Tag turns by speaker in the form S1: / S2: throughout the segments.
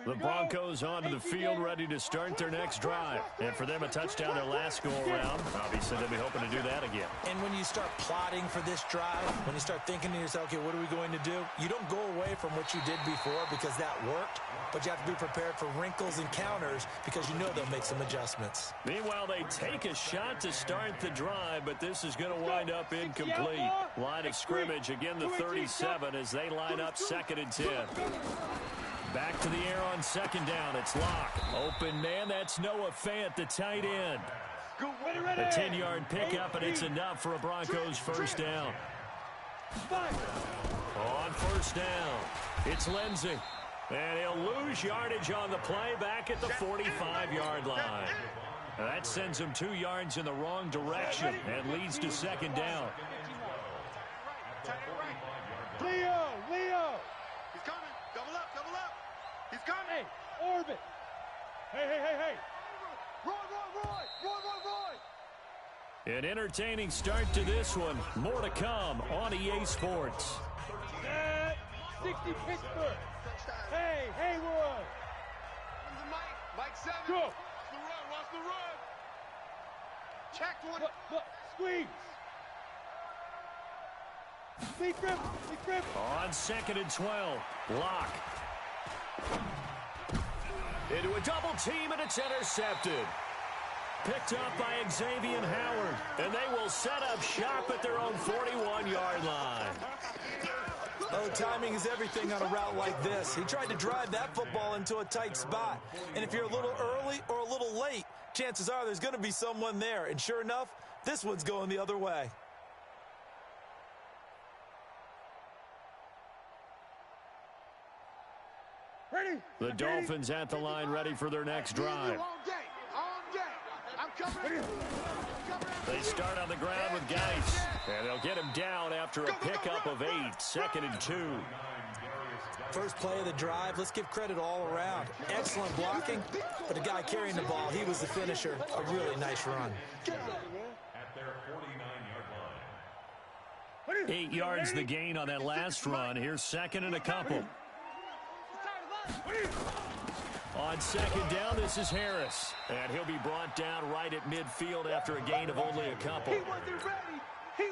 S1: The Broncos onto the field ready to start their next drive. And for them, a touchdown their last go-around. Obviously, they'll be hoping to do that again.
S2: And when you start plotting for this drive, when you start thinking to yourself, okay, what are we going to do? You don't go away from what you did before because that worked, but you have to be prepared for wrinkles and counters because you know they'll make some adjustments.
S1: Meanwhile, they take a shot to start the drive, but this is going to wind up incomplete. Line of scrimmage, again the 37 as they line up 2nd and 10. Back to the air on 2nd down. It's Locke. Open man. That's Noah Fant, the tight end. A 10-yard pickup, and it's enough for a Broncos first down. On first down, it's Lindsey. And he'll lose yardage on the play back at the 45-yard line. That sends him 2 yards in the wrong direction and leads to 2nd down.
S3: Leo! He's coming. Double up. He's coming. Hey, orbit. Hey. Roy.
S1: An entertaining start to this one. More to come on EA Sports.
S3: 60 Pittsburgh. Hey, Roy. Mike 7. Go. Watch the run. Check 20. Look, squeeze. Big grip.
S1: On 2nd and 12, Locke. Into a double team, and it's intercepted. Picked up by Xavier Howard, and they will set up shop at their own 41-yard line.
S2: Oh, timing is everything on a route like this. He tried to drive that football into a tight spot. And if you're a little early or a little late, chances are there's going to be someone there. And sure enough, this one's going the other way.
S3: Ready?
S1: The Dolphins at the line, ready for their next drive.
S3: On game. I'm coming.
S1: They start on the ground with Geis, and they'll get him down after a pickup of 8, 2nd and 2.
S2: First play of the drive, let's give credit all around. Excellent blocking, but the guy carrying the ball, he was the finisher. A really nice run.
S4: At their 49-yard line.
S1: 8 yards the gain on that last run. Here's 2nd and a couple. On 2nd down, this is Harris. And he'll be brought down right at midfield after a gain of only a couple.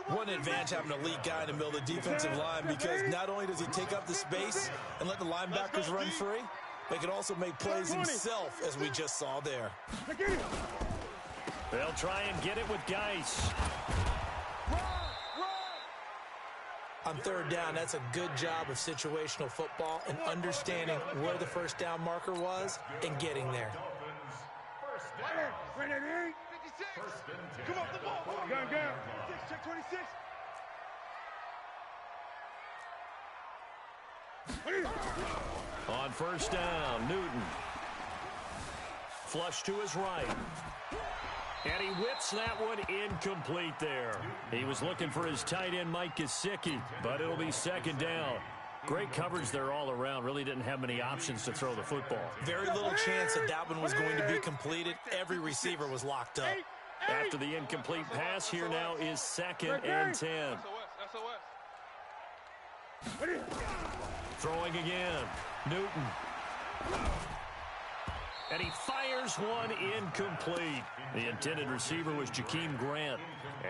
S2: What an advantage having an elite guy in the middle of the defensive line, because not only does he take up the space and let the linebackers run free, but he can also make plays himself, as we just saw there.
S1: They'll try and get it with Geis.
S2: On 3rd down, that's a good job of situational football and understanding where the first down marker was and getting there.
S3: Ready? 56. Come on, the ball. Go. Check 26.
S1: On first down, Newton. Flush to his right. And he whips that one incomplete there. He was looking for his tight end, Mike Gesicki, but it'll be 2nd down. Great coverage there all around. Really didn't have many options to throw the football.
S2: Very little chance that one was going to be completed. Every receiver was locked up.
S1: After the incomplete pass, here now is 2nd and 10. Throwing again. Newton. And he fires one incomplete. The intended receiver was Jakeem Grant.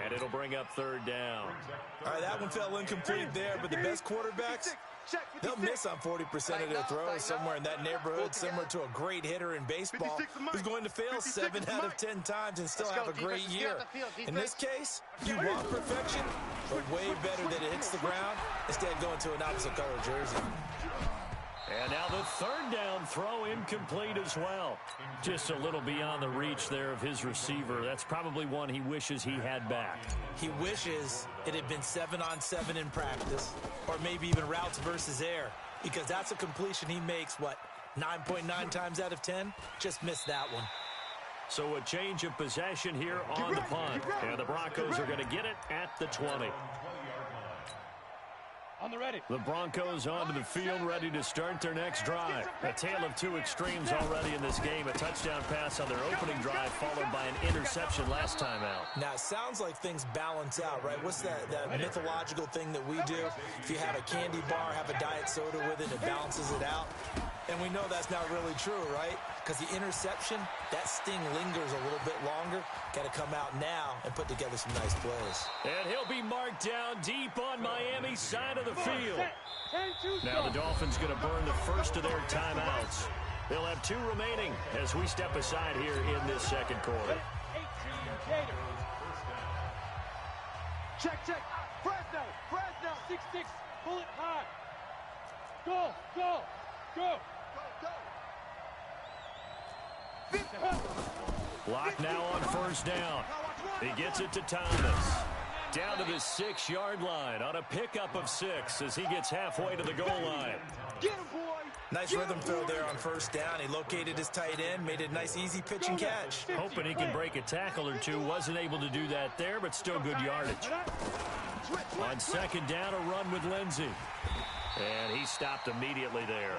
S1: And it'll bring up 3rd down.
S2: All right, that one fell incomplete there, but the best quarterbacks, they'll miss on 40% of their throws somewhere in that neighborhood, similar to a great hitter in baseball who's going to fail 7 out of 10 times and still have a great year. In this case, you want perfection, but way better that it hits the ground instead of going to an opposite color jersey.
S1: And now the 3rd down throw incomplete as well. Just a little beyond the reach there of his receiver. That's probably one he wishes he had back.
S2: He wishes it had been 7-on-7 in practice, or maybe even routes versus air, because that's a completion he makes, 9.9 times out of 10? Just missed that one.
S1: So a change of possession here on the punt. And the Broncos are going to get it at the 20.
S3: On the ready.
S1: The Broncos onto the field, ready to start their next drive. A tale of 2 extremes already in this game. A touchdown pass on their opening drive, followed by an interception last time out.
S2: Now, it sounds like things balance out, right? What's that mythological thing that we do? If you have a candy bar, have a diet soda with it, it balances it out. And we know that's not really true, right? Because the interception, that sting lingers a little bit longer. Got to come out now and put together some nice plays.
S1: And he'll be marked down deep on Miami's side of the field. Now the Dolphins going to burn the first of their timeouts. They'll have 2 remaining as we step aside here in this second quarter.
S3: Check. Fresno. 6-6. Pull it high. Go.
S1: Block now on first down. He gets it to Thomas. Down to the 6-yard line on a pickup of 6 as he gets halfway to the goal line.
S3: Get him, boy.
S2: Nice rhythm throw there on first down. He located his tight end, made it a nice, easy pitch and catch.
S1: Hoping he can break a tackle or two. Wasn't able to do that there, but still good yardage. On second down, a run with Lindsey. And he stopped immediately there.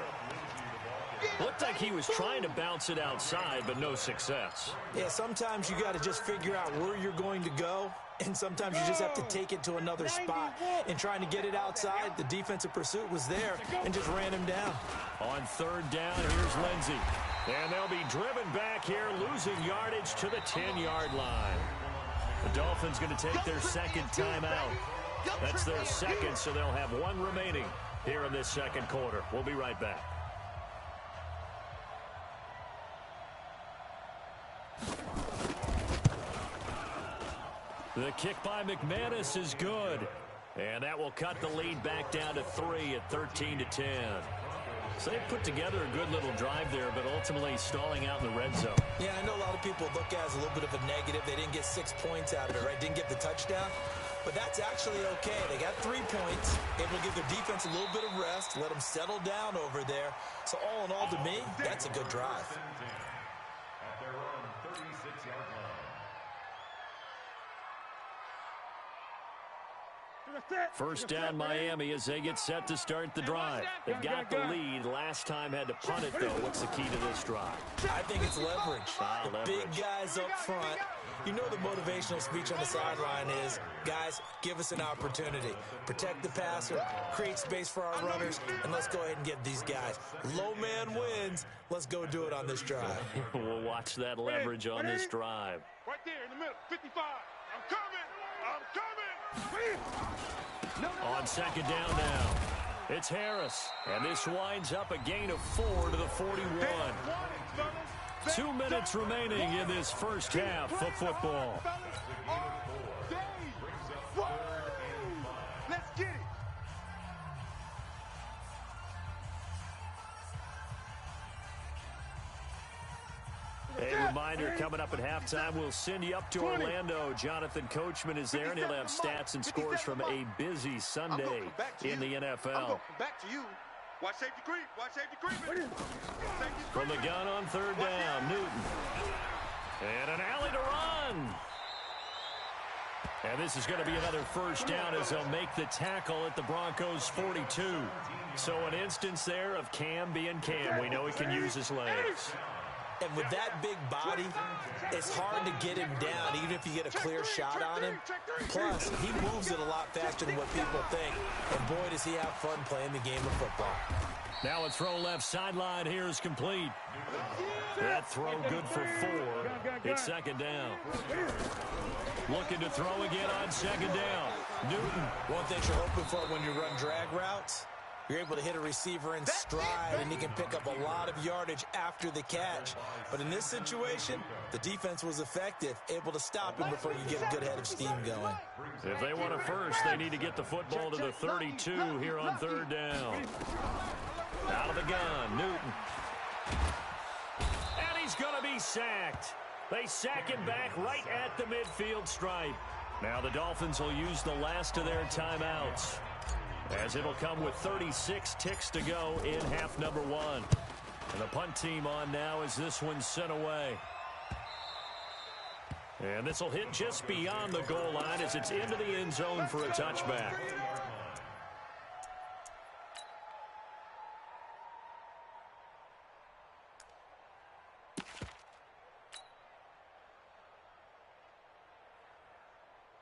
S1: Looked like he was trying to bounce it outside, but no success.
S2: Yeah, sometimes you got to just figure out where you're going to go, and sometimes you just have to take it to another spot. In trying to get it outside, the defensive pursuit was there and just ran him down.
S1: On third down, here's Lindsey. And they'll be driven back here, losing yardage to the 10-yard line. The Dolphins going to take their second timeout. That's their second, so they'll have 1 remaining here in this second quarter. We'll be right back. The kick by McManus is good. And that will cut the lead back down to 3 at 13-10. So they put together a good little drive there, but ultimately stalling out in the red zone.
S2: Yeah, I know a lot of people look at it as a little bit of a negative. They didn't get 6 points out of it, right? Didn't get the touchdown. But that's actually okay. They got 3 points, able to give their defense a little bit of rest, let them settle down over there. So all in all, to me, that's a good drive.
S4: At their own 36-yard line.
S1: First down Miami as they get set to start the drive. They've got the lead. Last time had to punt it, though. What's the key to this drive?
S2: I think it's leverage. The big guys up front. You know the motivational speech on the sideline is, guys, give us an opportunity. Protect the passer, create space for our runners, and let's go ahead and get these guys. Low man wins. Let's go do it on this drive.
S1: We'll watch that leverage on this drive.
S3: Right there in the middle, 55. I'm coming.
S1: On second down now, it's Harris. And this winds up a gain of 4 to the 41. 2 minutes remaining in this first half of football.
S3: Let's get it.
S1: A reminder, coming up at halftime, we'll send you up to Orlando. Jonathan Coachman is there, and he'll have stats and scores from a busy Sunday in the NFL.
S3: Back to you. Watch safety creep. Watch safety creep.
S1: From the gun on third down, Newton. And an alley to run. And this is going to be another first down as they'll make the tackle at the Broncos' 42. So an instance there of Cam being Cam. We know he can use his legs.
S2: And with that big body, it's hard to get him down, even if you get a clear shot on him. Plus, he moves it a lot faster than what people think. And boy, does he have fun playing the game of football.
S1: Now a throw left sideline here is complete. That throw good for 4. It's second down. Looking to throw again on second down. Newton.
S2: One thing you're hoping for when you run drag routes, you're able to hit a receiver in stride, and he can pick up a lot of yardage after the catch. But in this situation, the defense was effective, able to stop him before you get a good head of steam going.
S1: If they want a first, they need to get the football to the 32 here on third down. Out of the gun, Newton. And he's going to be sacked. They sack him back right at the midfield stripe. Now the Dolphins will use the last of their timeouts, as it'll come with 36 ticks to go in half number 1. And the punt team on now as this one's sent away. And this will hit just beyond the goal line as it's into the end zone for a touchback.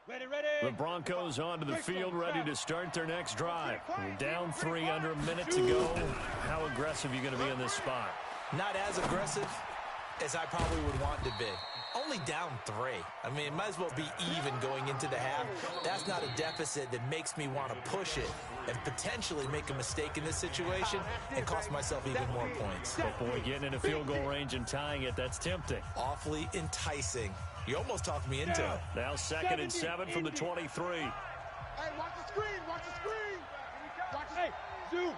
S1: The Broncos onto the field, ready to start their next drive. Down 3, under a minute to go. How aggressive are you going to be in this spot?
S2: Not as aggressive as I probably would want to be. Only down 3. I mean, it might as well be even going into the half. That's not a deficit that makes me want to push it and potentially make a mistake in this situation and cost myself even more points.
S1: But boy, getting in a field goal range and tying it, that's tempting.
S2: Awfully enticing. You almost talked me into it.
S1: Now 2nd and 7 from the 23.
S3: Hey, watch the screen. Watch the screen. Watch the... Hey, Zoom.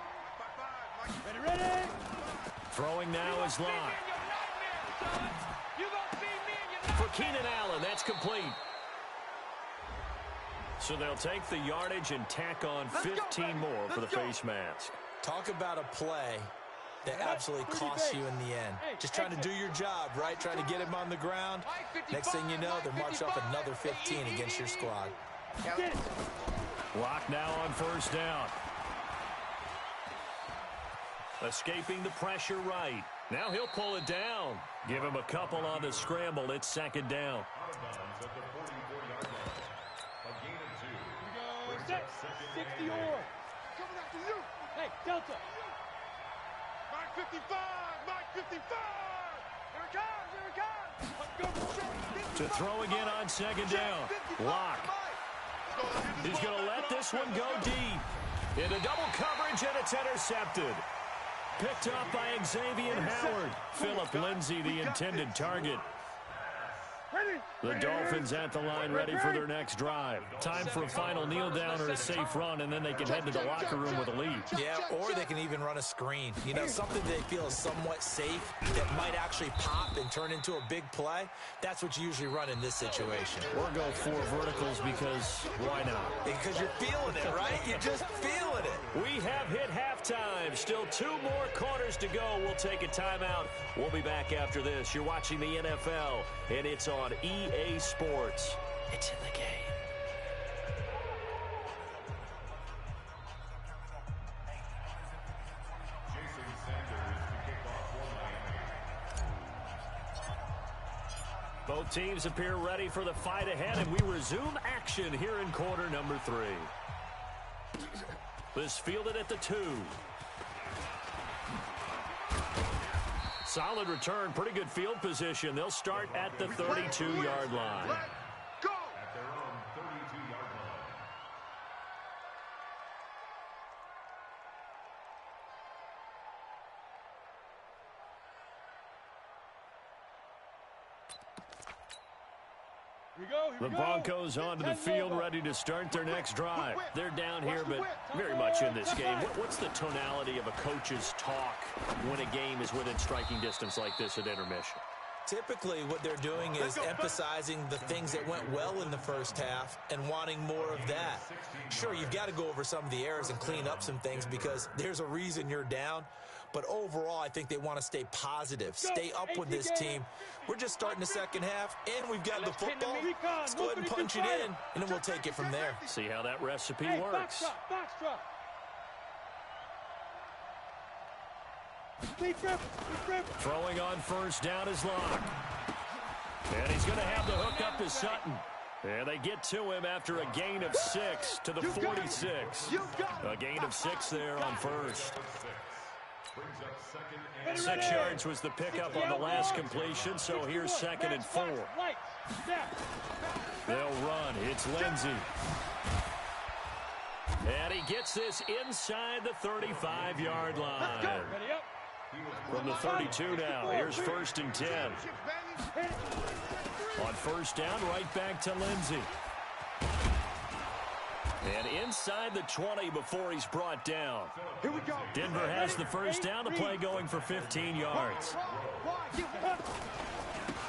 S3: Ready.
S1: Throwing now is Locke. For Keenan Allen, that's complete. So they'll take the yardage and tack on 15 more for the face mask.
S2: Talk about a play that absolutely costs you in the end. Just trying to do your job, right? Trying to get him on the ground. Next thing you know, they're marching off another 15 against your squad.
S1: Locke now on 1st down. Escaping the pressure right. Now he'll pull it down. Give him a couple on the scramble. It's 2nd down.
S4: Out of bounds at the 44-yard line. A gain of 2.
S3: Set. 60 or. Coming after you. Hey, Delta. Mike 55. Mike 55. Here it comes.
S1: To throw again on 2nd down. Locke. He's going to let this one go deep. Into double coverage, and it's intercepted. Picked up by Xavier Howard. Philip Lindsay, the intended target. The Dolphins at the line, ready for their next drive. Time for a final kneel down or a safe run, and then they can head to the locker room with a lead.
S2: Yeah, or they can even run a screen. You know, something they feel is somewhat safe that might actually pop and turn into a big play. That's what you usually run in this situation.
S1: Or go 4 verticals because why not?
S2: Because you're feeling it, right? You're just feeling it.
S1: We have hit halftime. Still 2 more quarters to go. We'll take a timeout. We'll be back after this. You're watching the NFL, and it's on EA Sports. It's in the game.
S4: Jason Sanders to kick off for Miami.
S1: Both teams appear ready for the fight ahead, and we resume action here in quarter number 3. This fielded at the 2. Solid return, pretty good field position. They'll start at the 32-yard line.
S3: Go!
S4: At their own 32-yard line.
S1: The Broncos onto the field, ready to start their next drive. They're down here, but very much in this game. What's the tonality of a coach's talk when a game is within striking distance like this at intermission?
S2: Typically, what they're doing is emphasizing the things that went well in the first half and wanting more of that. Sure, you've got to go over some of the errors and clean up some things because there's a reason you're down. But overall, I think they want to stay positive, stay up with this team. We're just starting the second half, and we've got the football. Let's go ahead and punch it in, and then we'll take it from there.
S1: See how that recipe works. Throwing on 1st down is Locke. And he's going to have the hook up to Sutton. And they get to him after a gain of 6 to the 46. A gain of 6 there on 1st. 6 yards was the pickup on the last completion, so here's 2nd and 4. They'll run. It's Lindsay. And he gets this inside the 35-yard line. From the 32 now, here's 1st and 10. On 1st down, right back to Lindsay. And inside the 20 before he's brought down.
S3: Here we go.
S1: Denver has the 1st down, the play going for 15 yards.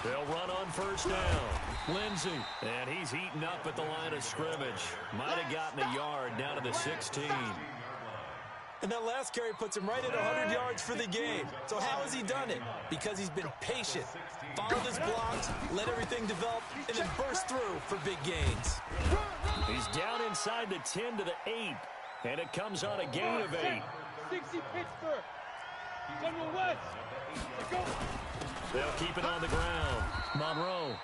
S1: They'll run on 1st down. Lindsay, and he's eaten up at the line of scrimmage. Might have gotten a yard down to the 16.
S2: And that last carry puts him right at 100 yards for the game. So how has he done it? Because he's been patient, followed his blocks, let everything develop, and then burst through for big gains.
S1: He's down inside the 10 to the 8, and it comes on a gain of 8.
S3: 60 Pittsburgh. General West. Go.
S1: They'll keep it on the ground. Monroe.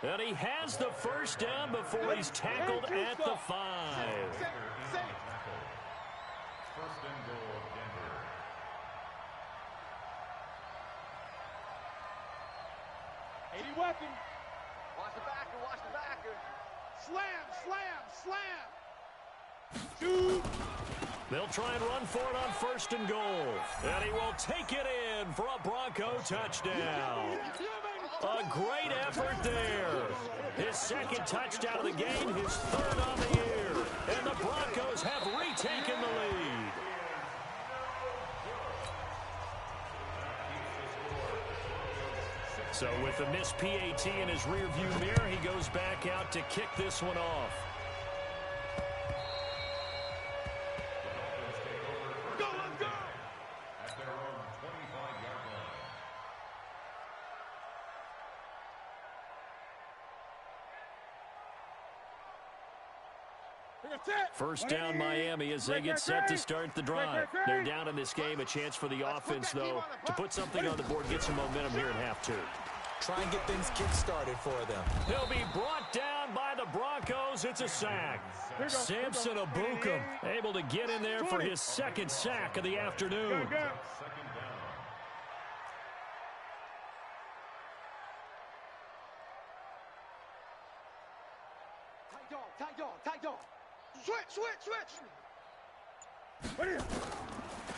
S1: And he has the first down before he's tackled at the 5.
S4: First and goal, Denver.
S3: Weapon. Watch the backer, watch the backer. Slam, slam, slam. Shoot.
S1: They'll try and run for it on first and goal. And he will take it in for a Bronco touchdown. A great effort there. His second touchdown of the game, his third on the year. And the Broncos have retaken the lead. So with the missed PAT in his rearview mirror, he goes back out to kick this one off.
S3: Go, let's go!
S4: At their own 25-yard line.
S1: First down Miami as they get set to start the drive. They're down in this game. A chance for the offense, though, to put something on the board, get some momentum here at half two.
S2: Try and get things kick-started for them.
S1: He'll be brought down by the Broncos. It's a sack. Samson Ebukam able to get in there for his second sack of the afternoon.
S4: Second down.
S3: Tight dog. Switch.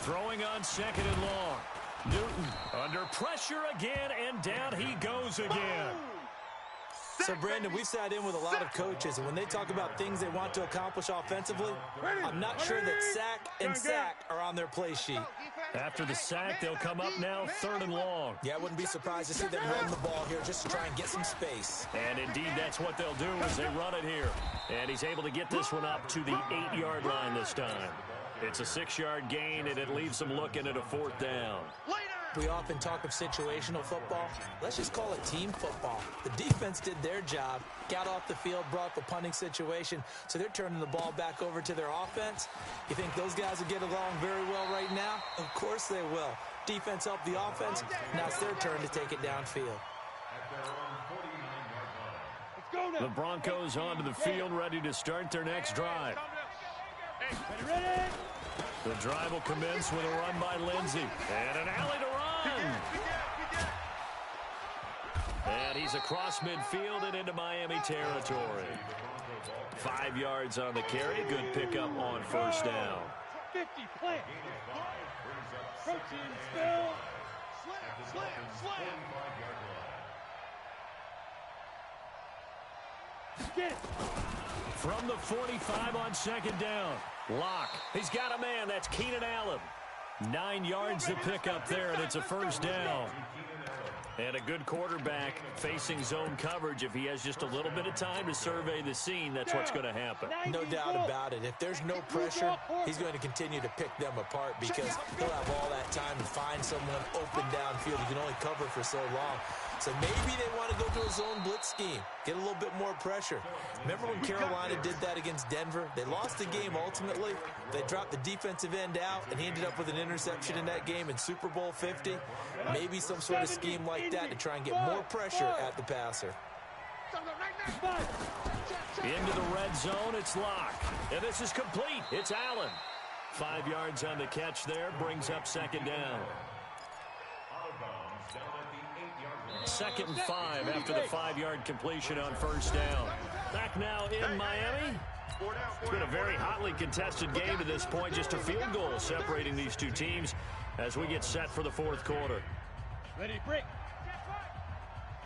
S1: Throwing on second and long. Newton under pressure again, and down he goes again.
S2: So, Brandon, we've sat in with a lot of coaches, and when they talk about things they want to accomplish offensively, I'm not sure that sack and sack are on their play sheet.
S1: After the sack, they'll come up now third and long.
S2: Yeah, I wouldn't be surprised to see them run the ball here just to try and get some space.
S1: And indeed, that's what they'll do as they run it here. And he's able to get this one up to the 8-yard line this time. It's a 6-yard gain, and it leaves them looking at a fourth down.
S2: We often talk of situational football. Let's just call it team football. The defense did their job, got off the field, brought the punting situation, so they're turning the ball back over to their offense. You think those guys will get along very well right now? Of course they will. Defense helped the offense. Now it's their turn to take it downfield.
S4: At their own 49-yard line.
S1: The Broncos onto the field, ready to start their next drive.
S3: Ready?
S1: The drive will commence with a run by Lindsey. And an alley to run. And he's across midfield and into Miami territory. 5 yards on the carry. Good pickup on first down.
S3: 50, plant. Protein, spill. Slam.
S4: 45-yard line.
S3: Get it.
S1: From the 45 on second down. Locke. He's got a man. That's Keenan Allen. 9 yards to pick up there, and it's a first down. And a good quarterback facing zone coverage. If he has just a little bit of time to survey the scene, that's what's going to happen.
S2: No doubt about it. If there's no pressure, he's going to continue to pick them apart because he'll have all that time to find someone open downfield. He can only cover for so long. So maybe they want to go to a zone blitz scheme, get a little bit more pressure. Remember when Carolina did that against Denver? They lost the game ultimately. They dropped the defensive end out, and he ended up with an interception in that game in Super Bowl 50. Maybe some sort of scheme like that to try and get more pressure at the passer.
S1: Into the red zone, it's Locke. And this is complete. It's Allen. 5 yards on the catch there, brings up second down.
S4: Out of bounds, down at the 8-yard line.
S1: 2nd and 5 after the 5-yard completion on first down. Back now in Miami. It's been a very hotly contested game to this point. Just a field goal separating these two teams as we get set for the fourth quarter.
S3: Ready, break.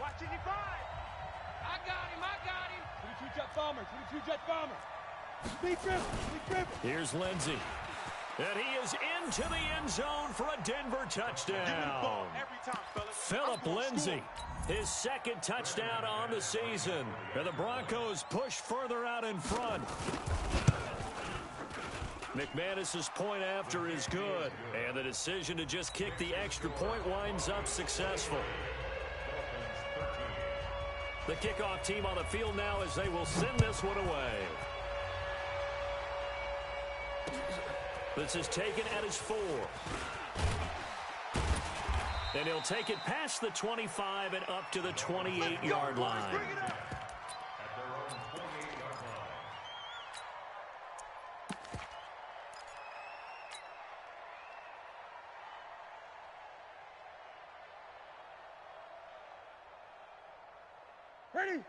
S3: Watching you five. I got him. 22 jet bomber. Speed dribble.
S1: Here's Lindsey. And he is into the end zone for a Denver touchdown. Philip Lindsey, his second touchdown on the season. And the Broncos push further out in front. McManus's point after is good. And the decision to just kick the extra point winds up successful. The kickoff team on the field now as they will send this one away. This is taken at his 4. And he'll take it past the 25 and up to the 28-yard line.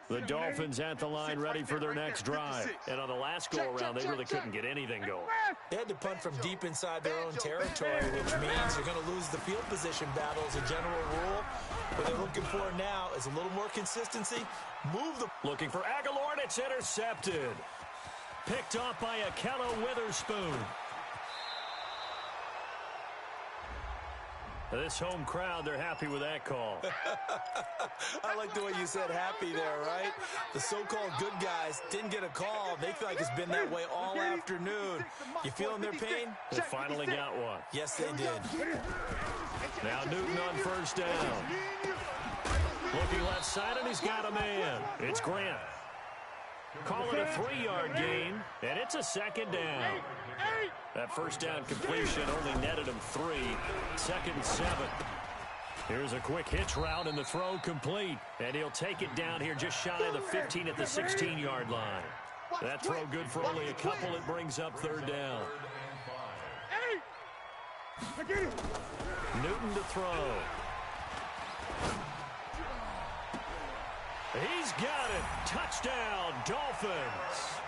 S1: The Dolphins at the line ready for their next drive. And on the last go-around, they really couldn't get anything going.
S2: They had to punt from deep inside their own territory, which means they're going to lose the field position battle as a general rule. What they're looking for now is a little more consistency.
S1: Looking for Aguilar, and it's intercepted. Picked off by Ahkello Witherspoon. This home crowd, they're happy with that call.
S2: I like the way you said happy there, right? The so-called good guys didn't get a call. They feel like it's been that way all afternoon. You feeling their pain?
S1: They finally got one.
S2: Yes, they did.
S1: Now Newton on first down. Looking left side, and he's got a man. It's Grant. Call it a 3-yard gain, and it's a second down. That first down completion only netted him 3. 2nd and 7. Here's a quick hitch route, and the throw complete. And he'll take it down here just shy of the 15 at the 16-yard line. That throw good for only a couple. It brings up 3rd down. Newton to throw. He's got it. Touchdown, Dolphins.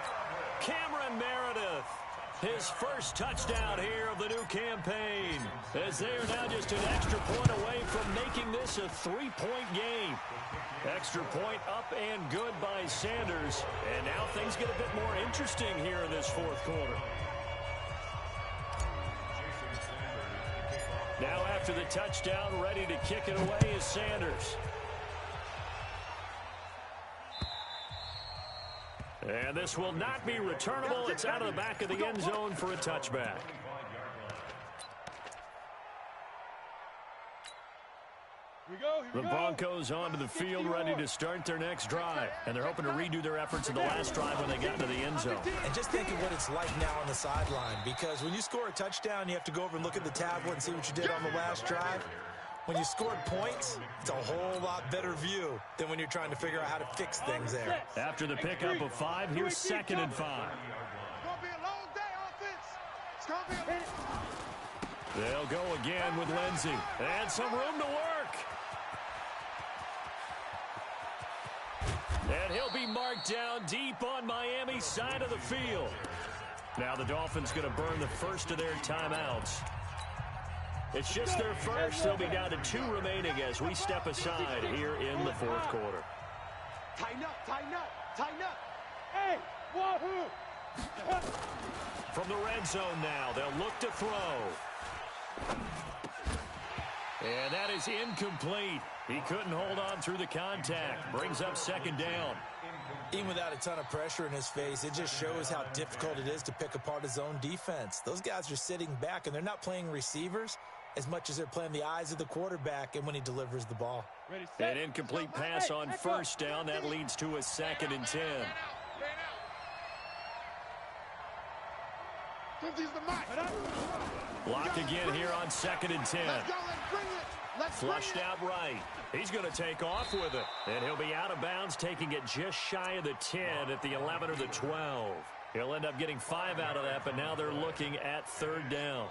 S1: Cameron Meredith. His first touchdown here of the new campaign, as they are now just an extra point away from making this a 3-point game. Extra point up and good by Sanders. And now things get a bit more interesting here in this 4th quarter. Now after the touchdown, ready to kick it away is Sanders. And this will not be returnable. It's out of the back of the end zone for a touchback. The Broncos onto the field ready to start their next drive. And they're hoping to redo their efforts in the last drive when they got into the end zone.
S2: And just think of what it's like now on the sideline. Because when you score a touchdown, you have to go over and look at the tablet and see what you did on the last drive. When you scored points, it's a whole lot better view than when you're trying to figure out how to fix things there.
S1: After the pickup of 5, here's 2nd and 5.
S3: It's going to be a long day, offense. It's going to be a...
S1: They'll go again with Lindsey. And some room to work. And he'll be marked down deep on Miami's side of the field. Now the Dolphins going to burn the first of their timeouts. It's just their first. They'll be down to 2 remaining as we step aside here in the 4th quarter.
S3: Tighten up, tighten up, tighten up. Hey, wahoo!
S1: From the red zone now, they'll look to throw. And that is incomplete. He couldn't hold on through the contact. Brings up 2nd down.
S2: Even without a ton of pressure in his face, it just shows how difficult it is to pick apart his own defense. Those guys are sitting back, and they're not playing receivers as much as they're playing the eyes of the quarterback and when he delivers the ball.
S1: An incomplete pass on first down. That leads to a 2nd and 10. Block again here on 2nd and 10. Flushed out right. He's going to take off with it. And he'll be out of bounds, taking it just shy of the 10 at the 11 or the 12. He'll end up getting 5 out of that, but now they're looking at 3rd down.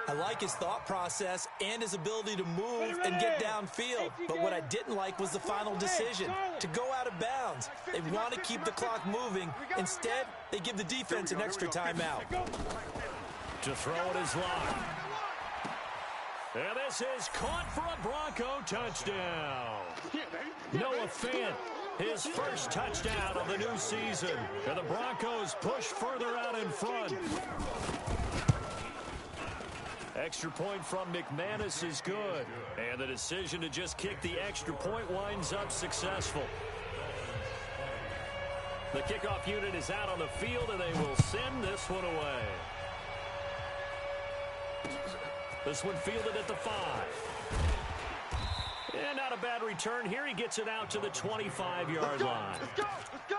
S2: I like his thought process and his ability to move and get downfield. But what I didn't like was the final decision, to go out of bounds. They want to keep the clock moving. Instead, they give the defense an extra timeout.
S1: To throw it is locked. And this is caught for a Bronco touchdown. Noah Fant, his first touchdown of the new season. And the Broncos push further out in front. Extra point from McManus is good. And the decision to just kick the extra point winds up successful. The kickoff unit is out on the field, and they will send this one away. This one fielded at the 5. And not a bad return here. He gets it out to the 25-yard line.
S3: Let's go, let's go.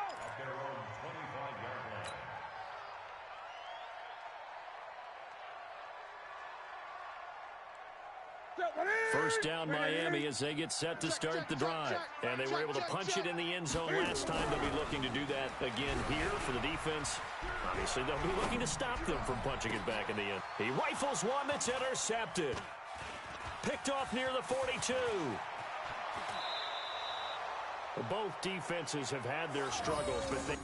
S1: First down Miami as they get set to start the drive. And they were able to punch it in the end zone last time. They'll be looking to do that again here for the defense. Obviously, they'll be looking to stop them from punching it back in the end. He rifles one that's intercepted. Picked off near the 42. Both defenses have had their struggles, but they've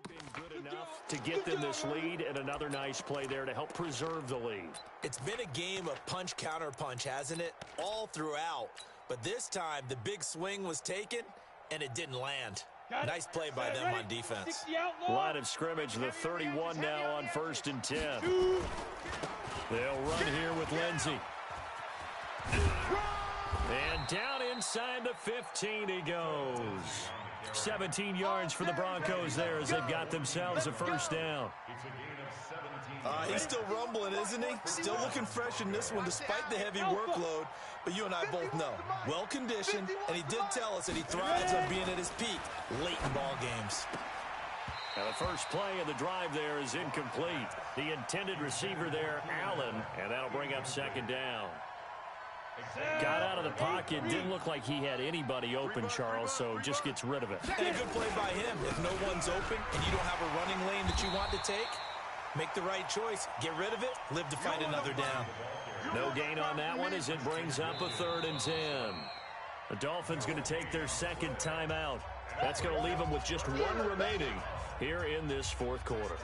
S1: been good enough to get them this lead, and another nice play there to help preserve the lead.
S2: It's been a game of punch-counter-punch, hasn't it? All throughout. But this time, the big swing was taken, and it didn't land. Nice play by them on defense.
S1: Line of scrimmage, the 31 now on 1st and 10. They'll run here with Lindsey. And down inside the 15 he goes. 17 yards for the Broncos there as they've got themselves a first down.
S2: He's still rumbling, isn't he? Still looking fresh in this one despite the heavy workload. But you and I both know, well-conditioned, and he did tell us that he thrives on being at his peak late in ball games.
S1: Now the first play of the drive there is incomplete. The intended receiver there, Allen, and that'll bring up 2nd down. Got out of the pocket, didn't look like he had anybody open, Charles, so just gets rid of it.
S2: And a good play by him. If no one's open and you don't have a running lane that you want to take, make the right choice. Get rid of it, live to fight another down.
S1: No gain on that one as it brings up a 3rd and 10. The Dolphins going to take their 2nd timeout. That's going to leave them with just 1 remaining here in this 4th quarter.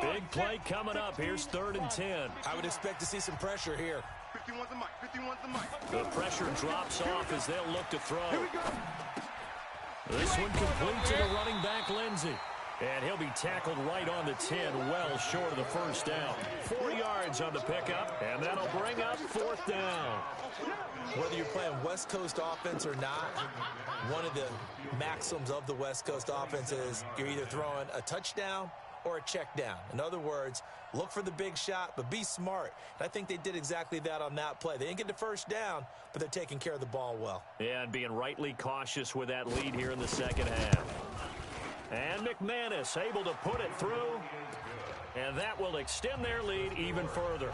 S1: Big play coming up. Here's 3rd and 10.
S2: I would expect to see some pressure here.
S3: 51's the mic. 51's the mic.
S1: The pressure drops off as they'll look to throw. This one complete to the running back, Lindsey. And he'll be tackled right on the 10, well short of the first down. 4 yards on the pickup, and that'll bring up 4th down.
S2: Whether you're playing West Coast offense or not, one of the maxims of the West Coast offense is you're either throwing a touchdown or a check down. In other words, look for the big shot, but be smart. And I think they did exactly that on that play. They didn't get the first down, but they're taking care of the ball well.
S1: Yeah, and being rightly cautious with that lead here in the 2nd half. And McManus able to put it through, and that will extend their lead even further.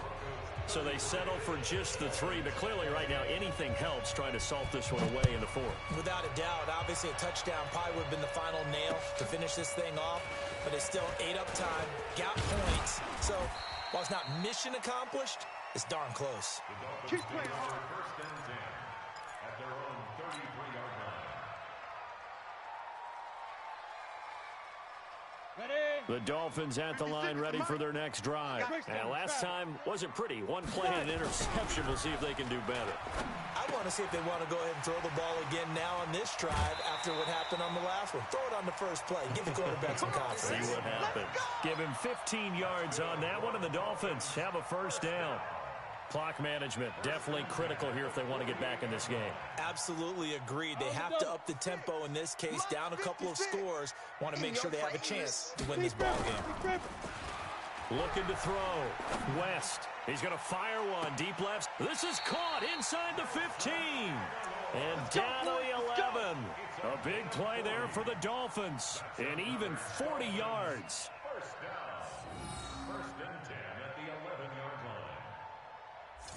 S1: So they settle for just the 3, but clearly right now anything helps trying to salt this one away in the 4th.
S2: Without a doubt, obviously a touchdown probably would have been the final nail to finish this thing off, but they still ate up time, got points. So while it's not mission accomplished, it's darn close.
S3: Keep playing.
S4: 1st and 10 at their own 33-yard line.
S1: The Dolphins at the line ready for their next drive. And last time wasn't pretty. 1 play and an interception. We'll see if they can do better.
S2: I want to see if they want to go ahead and throw the ball again now on this drive after what happened on the last one. Throw it on the first play. Give the quarterback some confidence.
S1: See what happens. Give him 15 yards on that one, and the Dolphins have a first down. Clock management definitely critical here if they want to get back in this game.
S2: Absolutely agreed. They have to up the tempo in this case, down a couple of scores. Want to make sure they have a chance to win this ball game.
S1: Looking to throw. West. He's going to fire one. Deep left. This is caught inside the 15. And down to the 11. A big play there for the Dolphins. And even 40 yards.
S4: First down. 1st and 10 at the 11-yard line.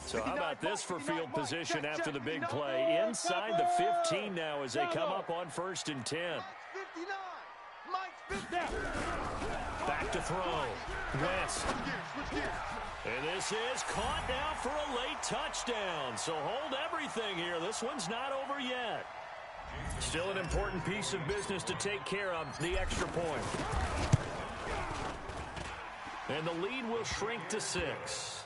S1: So how about this for field position after the big play? Inside the 15 now as they come up on 1st and 10.
S3: 59.
S1: Back to throw. West. And this is caught now for a late touchdown. So hold everything here. This one's not over yet. Still an important piece of business to take care of, the extra point. And the lead will shrink to 6.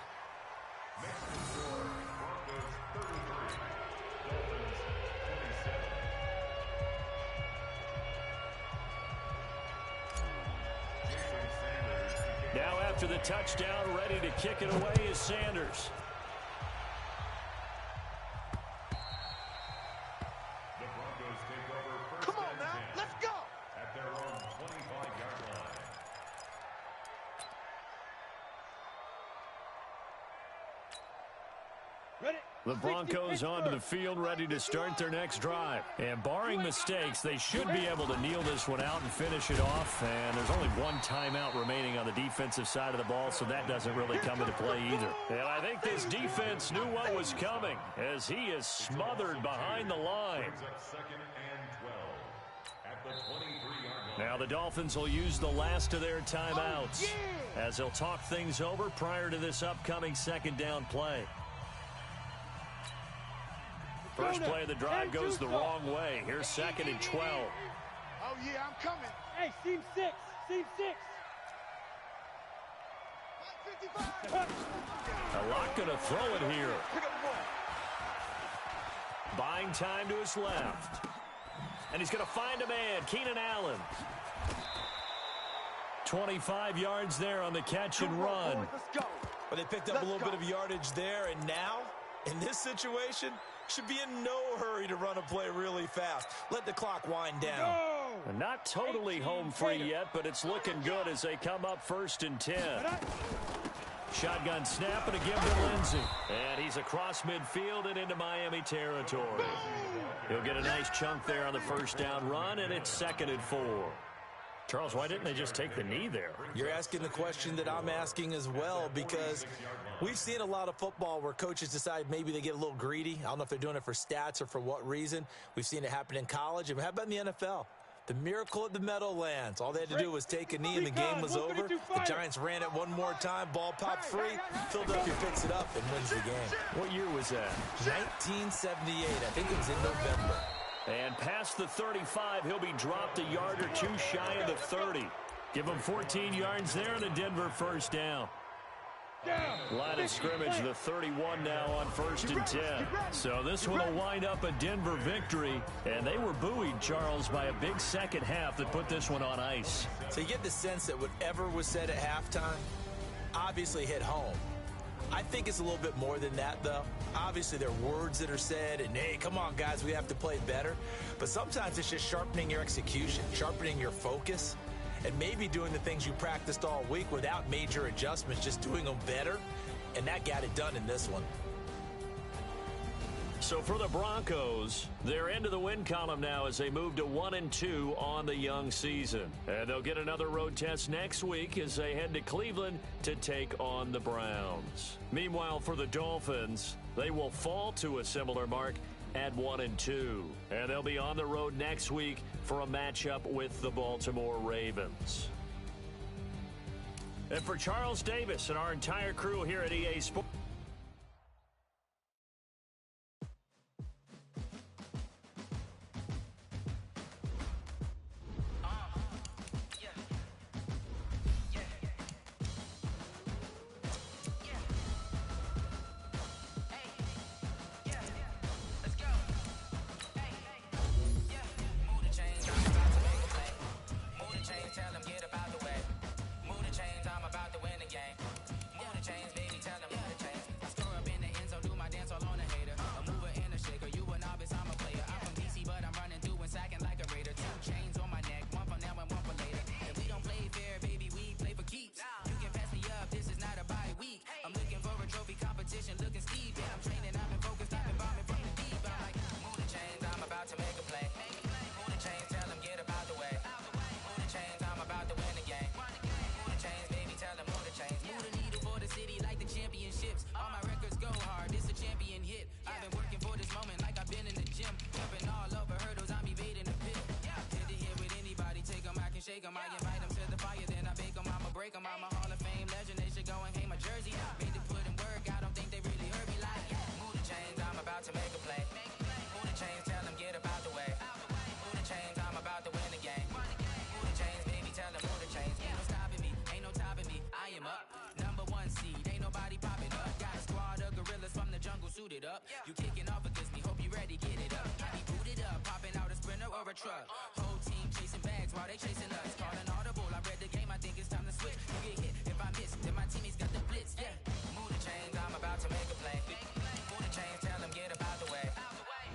S1: Now after the touchdown, ready to kick it away is Sanders.
S4: The Broncos take over 1st
S3: Come on
S4: and
S3: now,
S4: 10
S3: let's go.
S4: at their own 25-yard line.
S3: Ready?
S1: The Broncos onto the field, ready to start their next drive. And barring mistakes, they should be able to kneel this one out and finish it off. And there's only 1 timeout remaining on the defensive side of the ball, so that doesn't really come into play either. And I think this defense knew what was coming as he is smothered behind the line.
S4: Brings up 2nd and 12. At the 23-yard line.
S1: Now the Dolphins will use the last of their timeouts as they'll talk things over prior to this upcoming second down play. First play of the drive goes the wrong way. Here's 2nd and 12.
S3: Oh, yeah, I'm coming.
S5: Hey, seam 6. Seam 6.
S1: A lot going to throw it here. Buying time to his left. And he's going to find a man, Keenan Allen. 25 yards there on the catch and run.
S2: But they picked up a little bit of yardage there, and now, in this situation, should be in no hurry to run a play really fast. Let the clock wind down.
S1: Not totally home free yet, but it's looking good as they come up 1st and 10. Shotgun snap and a give to Lindsey. And he's across midfield and into Miami territory. He'll get a nice chunk there on the first down run, and it's 2nd and 4. Charles, why didn't they just take the knee there?
S2: You're asking the question that I'm asking as well, because we've seen a lot of football where coaches decide maybe they get a little greedy. I don't know if they're doing it for stats or for what reason. We've seen it happen in college. And how about in the NFL? The miracle at the Meadowlands. All they had to do was take a knee and the game was over. The Giants ran it one more time. Ball popped free. Philadelphia picks it up and wins the game.
S1: What year was that?
S2: 1978. I think it was in November.
S1: And past the 35, he'll be dropped a yard or two shy of the 30. Give him 14 yards there and a Denver first down. Line of scrimmage, the 31 now on 1st and 10. So this one will wind up a Denver victory. And they were buoyed, Charles, by a big second half that put this one on ice.
S2: So you get the sense that whatever was said at halftime obviously hit home. I think it's a little bit more than that, though. Obviously, there are words that are said, and, hey, come on, guys, we have to play better. But sometimes it's just sharpening your execution, sharpening your focus, and maybe doing the things you practiced all week without major adjustments, just doing them better. And that got it done in this one.
S1: So for the Broncos, they're into the win column now as they move to 1-2 on the young season. And they'll get another road test next week as they head to Cleveland to take on the Browns. Meanwhile, for the Dolphins, they will fall to a similar mark at 1-2. And they'll be on the road next week for a matchup with the Baltimore Ravens. And for Charles Davis and our entire crew here at EA Sports,
S6: I invite them to the fire, then I bake them, I'ma break them. I'm a Hall of Fame legend, they should go and hang my jersey. Made to put in work, I don't think they really heard me like, move the chains, I'm about to make a play. Move the chains, tell them get up out the way. Move the chains, I'm about to win the game. Move the chains, baby, tell them move the chains. Ain't no stopping me, ain't no topping me, I am up. Number 1 seed, ain't nobody popping up. Got a squad of gorillas from the jungle suited up. You kicking off against me, hope you ready, get it up. I be booted up, popping out a Sprinter or a truck. Whole team chasing bags while they chasing us. Calling audible, I read the game, I think it's time to switch. You get hit, if I miss, then my teammates got the blitz, yeah. Move the chains, I'm about to make a play. Move the chains, tell them get up out the way.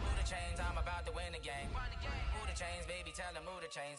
S6: Move the chains, I'm about to win the game. Move the chains, baby, tell them move the chains.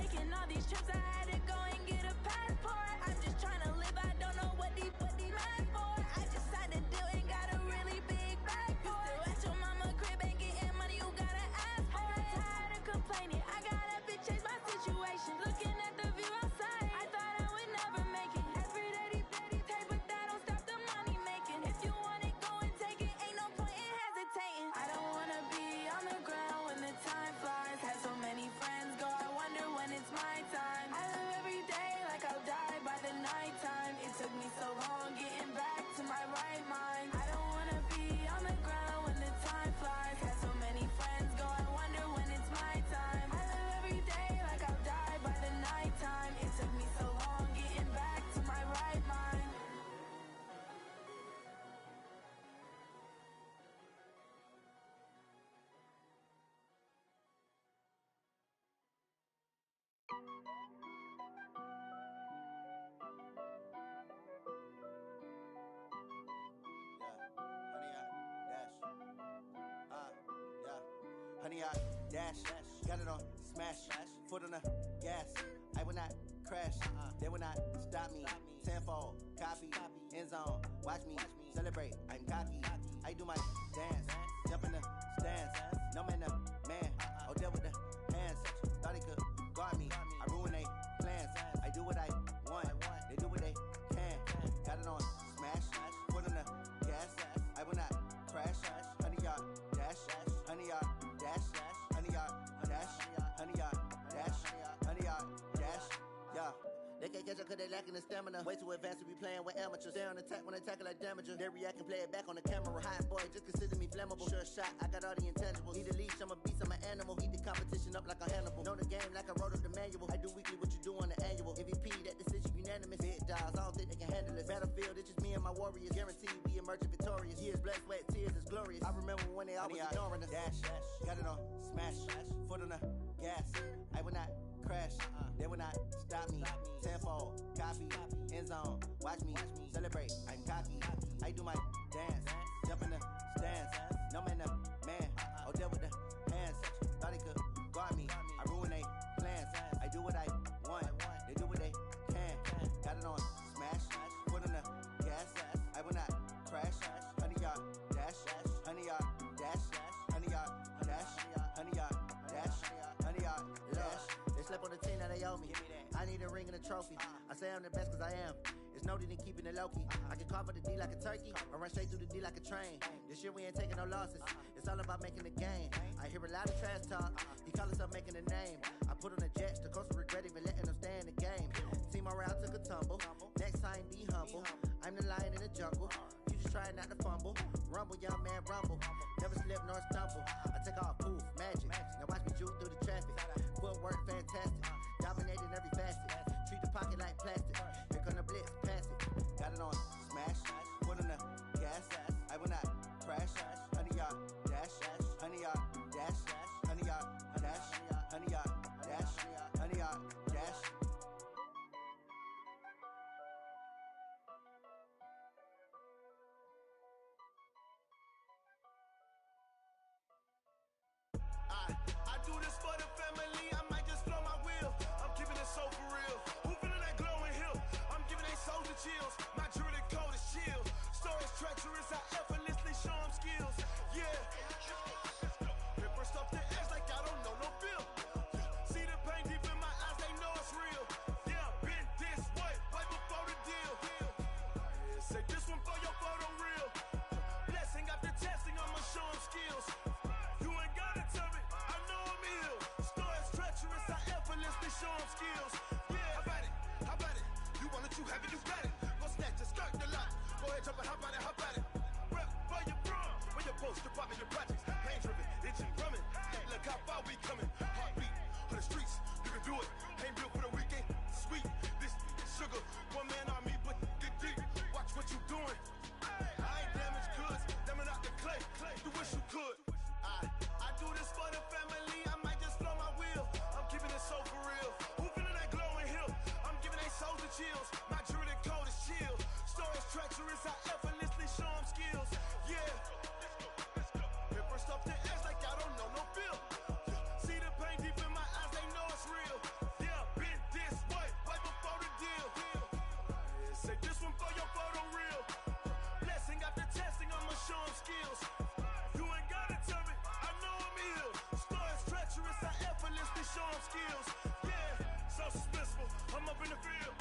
S6: taking all these trips, I had to go and get a passport. I'm just trying to live, I don't know what these mad for. I just signed a deal and got a really big bag for it. Still at your mama crib, ain't getting money, you gotta ask for it. I'm tired of complaining, I got up and changed my situation. Looking at the view outside, I thought I would never make it. Every day they take, but that don't stop the money making. If you want it, go and take it, ain't no point in hesitating. I don't wanna be on the ground when the time flies. Had so many friends go, I wonder when it's my time. I live every day like I'll die by the nighttime. It took me so long getting back to my right mind. I don't wanna be on the ground when the time flies. Had so many friends go, I wonder when it's my time. I live every day like I'll die by the nighttime. It took me so long getting back to my right mind.
S7: Honey, I dash, got it on smash, foot on the gas. I will not crash, they will not stop me. Tenfold, copy, end zone, watch me celebrate. I'm cocky, I do my dance, jump in the stands. No man, man, oh there with the hands. Thought he could guard me, I ruin they plans. I do what I want, they do what they can. Got it on smash, foot on the gas. I will not crash, honey, y'all dash, honey, y'all dash, honey, y'all dash, honey, y'all dash, honey, y'all dash, yeah. They can't catch up cause they lacking the stamina. Way too advanced to be playing with amateurs. Stay on attack when attacking like damager. They react and play it back on the camera. Hot boy, just consider me flammable. Sure shot, I got all the intangibles. Need a leash, I'm a beast, I'm an animal. Heat the competition up like a Hannibal. Know the game like I wrote up the manual. I do weekly what you do on the annual. MVP, that decision unanimous. Big dials, I don't think they can handle this. Battlefield, it's just me and my warriors. Guaranteed we emerging victorious. Years, blood, sweat, tears, is glorious. I remember when they always ignoring us. Dash, got it on smash, foot on the gas. I will not crash, they will not stop me. Tenfold, copy, end zone, watch me celebrate. I'm cocky, I do my dance, jump in the stands. No man, man, oh there with the hands. Thought he could guard me, I ruin they plans. I do what I want, they do what they can. Got it on smash, foot on the gas. I will not crash, honey, y'all dash, honey, y'all dash, honey, y'all dash, honey, y'all dash, honey, y'all dash. They slept on the team that they owe me. I need a ring and a trophy. I say I'm the best cause I am. It's no need in keeping it low-key. I can carve up the D like a turkey or run straight through the D like a train. This year we ain't taking no losses. It's all about making the game. I hear a lot of trash talk. He call himself making a name. I put on the Jets. The coach will regret even letting them stay in the game. Team morale took a tumble. Next time be humble. I'm the lion in the jungle. You just try not to fumble. Rumble, young man, rumble. Never slip nor stumble. I take off, poof, magic. Now watch me juke through the traffic. Footwork fantastic. Dominating every facet. Treat the pocket like plastic. Here come the blitz, pass it. Got it on smash, foot on the gas. I will not crash, honey, y'all dash, honey, y'all dash, honey, y'all dash, honey, y'all dash, honey, y'all dash.
S8: I do this for the family, I might just blow my wheel. I'm keeping it so for real. Who feeling that glowing hill? I'm giving they soldier chills. My jewelry code is chill. Stories treacherous, I effortlessly show them skills. Yeah. Paper stuff the edge like I don't know no bill. See the pain deep in my eyes, they know it's real. Yeah, been this way, way before the deal. Say this one for your photo reel. Blessing after testing, I'ma show them skills. You ain't gotta tell me, I know I'm ill. Stories treacherous, I effortlessly show them skills. Yeah, how about it? How about it? You want it, you have it, you got it. Go snatch it, skirt the lot. Go ahead, jump it, how about it, how about it? Rep where you from, where you post, department, your projects. Pain driven, itching, drumming. Hey, look how far we coming. Heartbeat on the streets, you can do it. Ain't built for the weekend, sweet. This sugar, one man army, but dig deep. Watch what you doing. I ain't damaged goods, damn it out the clay. You wish you could. I do this for the family, I might just blow my wheel. I'm keeping it so for real. Who feeling that glowing hill? I'm giving they soldier chills. My jewelry code is chill. Stories treacherous, I effortlessly show them skills. Yeah. Paper stuff the edge like I don't know no bill. See the show them skills. Yeah, so suspenseful. I'm up in the field.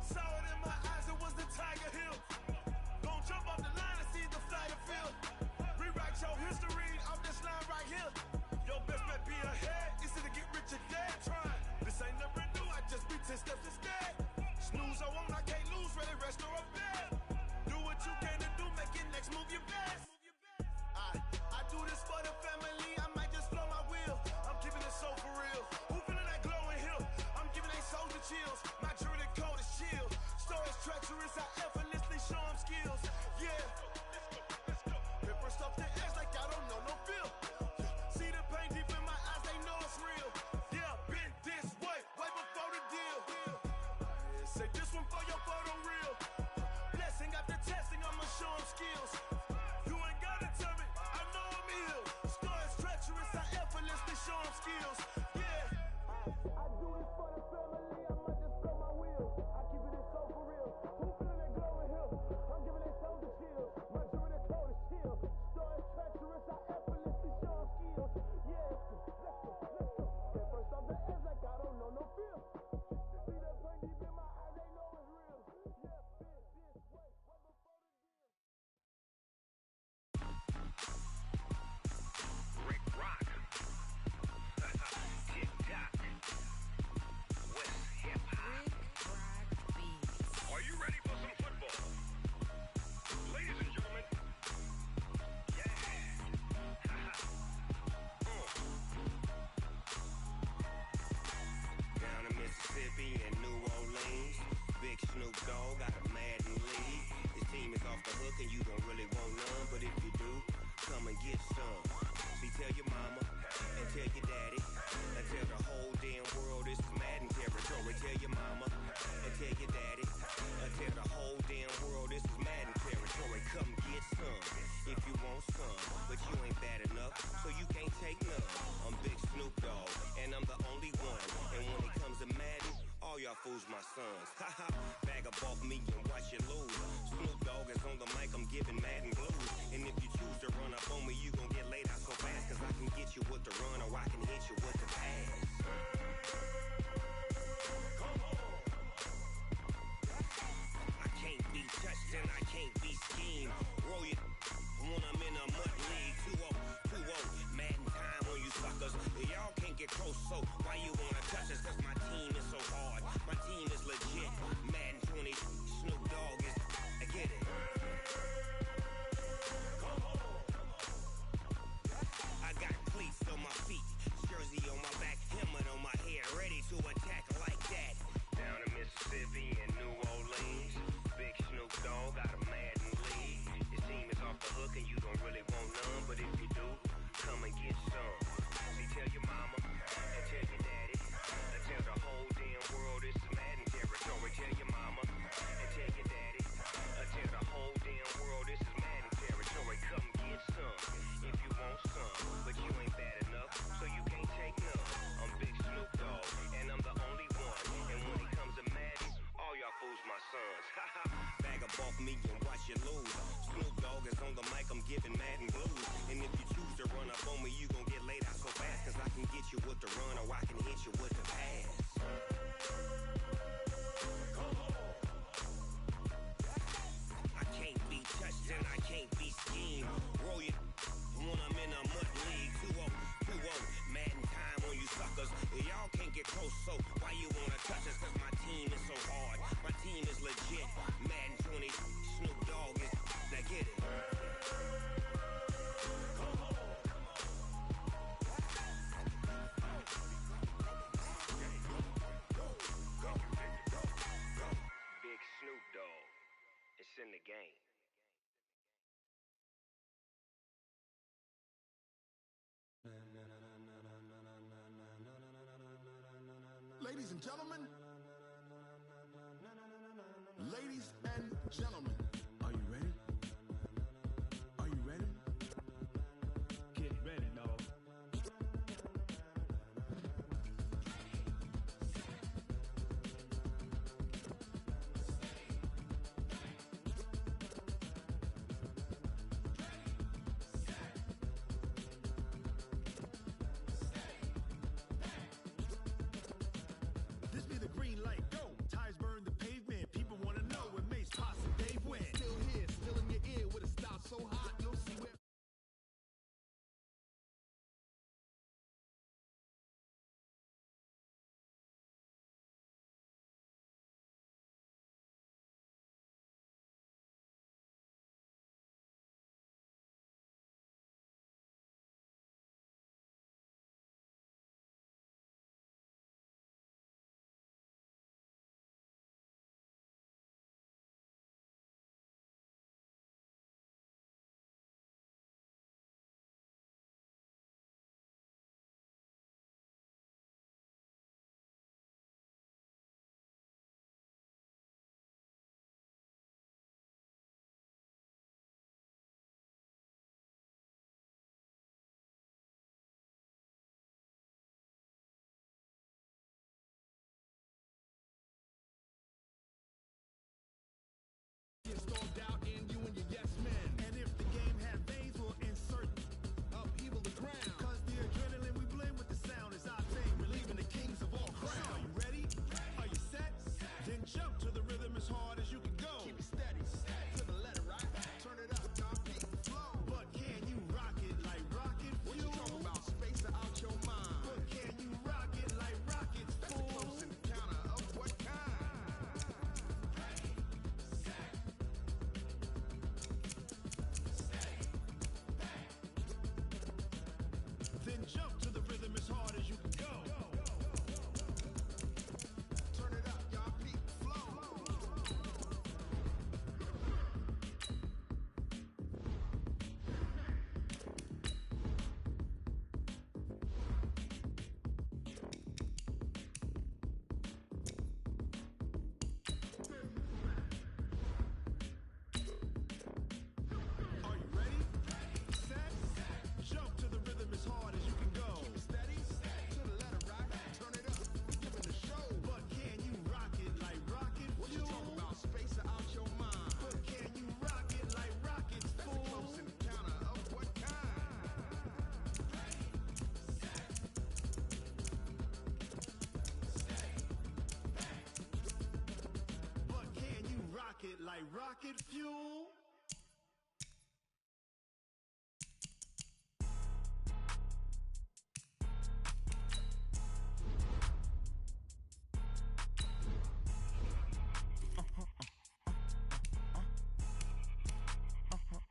S8: Saw it in my eyes, it was the Tiger Hill. Gon' jump off the line and see the flight of field. Rewrite your history off this line right here. Your best bet be ahead, easy to get rich or dead trying. This ain't never new, I just be 10 steps instead. Snooze or won't, I can't lose, ready, rest or a bed. Do what you can to do, make it next move your best. I do this for the family, I might just blow my wheel. I'm keeping it so for real. Who feeling that glowing hill? I'm giving they souls the chills. My jewelry code is chill. Stories treacherous, I effortlessly show them skills. Yeah. Paper stuff the edge like I don't know no feel. See the pain deep in my eyes, they know it's real. Yeah, been this way before the deal. Say this one for your photo reel. Blessing after testing, I'ma show them skills. You ain't gotta tell me, I know I'm ill. Stories treacherous, I effortlessly show them skills. Yeah. I do this for the family, I might just blow my wheel. I keep it so for real. Who feeling that glowing hill? I'm giving they souls the chills. My jewelry code is chill. Stories treacherous, I effortlessly show them skills. Yeah. Let's go. Get first off the edge like I don't know no feel. See that pain deep in my eyes, they know it's real. Yeah, been this way before the deal.
S9: Rick Rock. Tick-tock. West hip-hop. Are you ready for some football? Ladies and gentlemen. Yeah. Down in Mississippi and New Orleans, Big Snoop Dogg got a Madden league. His team is off the hook and you don't really want none, but if you do, come and get some. See, tell your mama and tell your daddy and tell the whole damn world this is Madden territory. Tell your mama and tell your daddy and tell the whole damn world this is Madden territory. Come get some if you want some, but you ain't bad enough, so you can't take none. I'm Big Snoop Dogg and I'm the only one. And when it comes to Madden, all y'all fools my sons. Haha, bag up off me and watch you lose. Snoop Dogg is on the mic, I'm giving Madden blues. And if you choose to run up on me, you gon' get laid out so fast. Cause I can get you with the run or I can hit you with the pass. I can't be touched and I can't be schemed. Roll you when I'm in a mud league. 2-0, Madden time on you suckers. Y'all can't get close, so why you wanna touch us? Cause my team is so hard, my team is legit. Madden 20, Snoop Dogg is, I get it. I got cleats on my feet, jersey on my back, helmet on my head, ready to attack like that. Down in Mississippi and New Orleans, Big Snoop Dogg got a Madden league. His team is off the hook and you don't really want none, but if you do, come and get some. See, tell your mama and tell your daddy and tell the whole damn world this is Madden territory. Tell your mama and tell your daddy and tell the whole damn world this is Madden territory. Come get some if you want some, but you ain't bad enough, so you can't take none. I'm Big Snoop Dogg and I'm the only one. And when it comes to Madden, all y'all fools my sons. Haha, bag up off me and watch you lose. Snoop Dogg is on the mic, I'm giving Madden blues. And if you choose to run up on me, you gon' get laid out so fast. Cause I can get you with the run or I can hit you with the pass. I can't be touched and I can't be schemed. Roll you when I'm in a mud league. 2-0, Madden time on you suckers. Y'all can't get close, so why you wanna touch us? Cause my team is so hard, my team is legit. Madden 20, Snoop Dogg is, now get it. Big Snoop Dogg, it's in the game.
S3: Ladies and gentlemen, ladies and gentlemen, are you ready? Are you ready? Get ready, dog. get stormed out and you and your yes men. And if the game had veins, we'll insert upheaval the ground. Cause the adrenaline we blend with the sound is our thing, relieving the kings of all crowns. Are you ready? Are you set? Then jump to the rhythm as hard as you can go. Keep it steady, to the letter, right? Turn it up, y'all, keep the flow. But can you rock it like rocket fuel? What you talking about? Space out your mind. But can you rock it like rockets, fool? That's a close encounter of what kind? Then jump to the rhythm as hard as you can go. Turn it up, y'all, peak flow. Are you ready? Set? Jump to the rhythm as hard as you can go. Keep it steady, to the letter, right? Turn it up, giving the show. But can you rock it like rocket fuel? What you talking about? Space out your mind. But can you rock it like rockets, fool? That's a close encounter of what kind? But can you rock it like rocket fuel?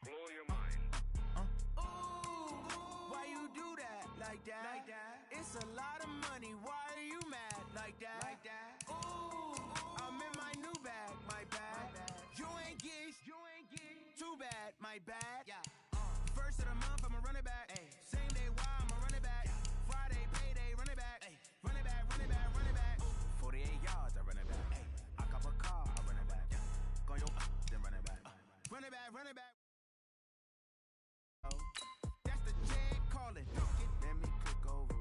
S9: Blow your mind.
S6: Why you do that like that? Like that? It's a lot of money. Why are you mad like that? Like that? Ooh, I'm in my new bag, my bad. You ain't geese, too bad, my bad. Yeah. First of the month, I'ma run it back. Same day, why I'ma run it back. Friday, payday, run it back. Run it back, run it back, run it back. 48 yards, I run it back. I cop a car, I run it back. Go yo, then run it back. Run it back, run it back. That's the Jag calling. Let me click over.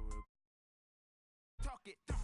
S6: Talk it.